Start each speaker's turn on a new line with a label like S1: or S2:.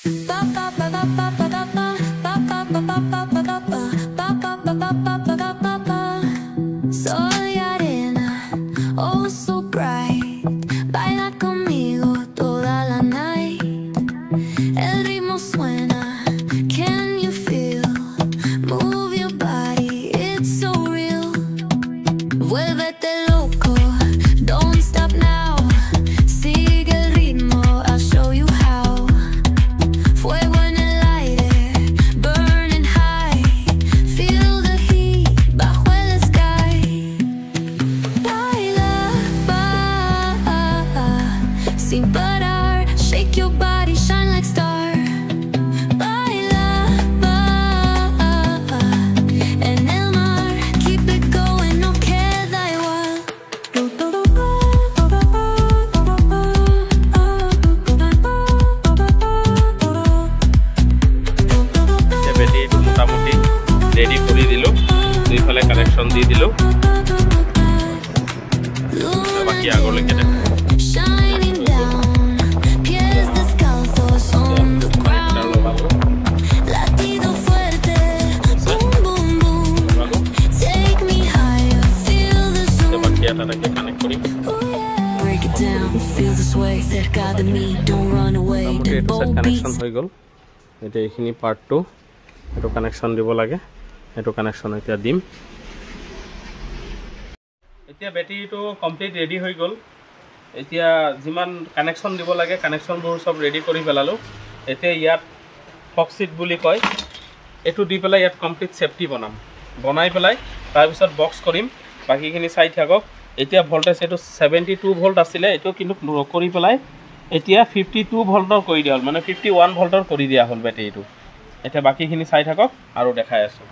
S1: Soy arena, oh so bright. Baila conmigo toda la night. El ritmo suena, can you feel? Move your body, it's so real. Vuélvete loco, don't stop now. Sigue el ritmo, I'll show you how. Fuego en el aire, burning high. Feel the heat bajo el sky. Baila, sin parar. Shake your body, shine like star. Baila, en el mar. Keep it going, no queda igual.
S2: বেটি মোটামুটি ready করে দিল দুই ফালে connection দিয়ে দিল বাকি আগলৈকে দেখ
S1: Shining down, pies descalzos on the ground. Latido fuerte, boom boom boom. Take me higher, feel the zoom.
S2: বাকি এটাকে কানেক্ট করি
S1: Break it down, feel the sway. Cerca de mí, don't run away. The bold
S2: connection
S1: beats.
S2: হৈ গ'ল এটা এইখিনি part 2 এটো connection দিব লাগে এটো কানেকশন এতিয়া দিম এতিয়া ব্যাটারিটো কমপ্লিট রেডি হৈ গ'ল এতিয়া যিমান কানেকশন দিব লাগে কানেকশনবোৰ সব ৰেডি কৰি পেলালো এতিয়া ইয়াত ফক্সিট বুলি কয় এটো দি পেলাই ইয়াত কমপ্লিট সেফটি বনাই পেলাই তাৰ পিছত বক্স কৰিম বাকিখিনি চাই থাকক এতিয়া ভোল্টেজ এটো 72 ভোল্ট আছিল এটো কিন্তু কৰি পেলাই এতিয়া 52 ভোল্টৰ কৰি দিয়া হল মানে 51 ভোল্টৰ কৰি দিয়া হল ব্যাটাৰিটো এটা বাকিখিনি চাই থাকক আৰু দেখাই আছো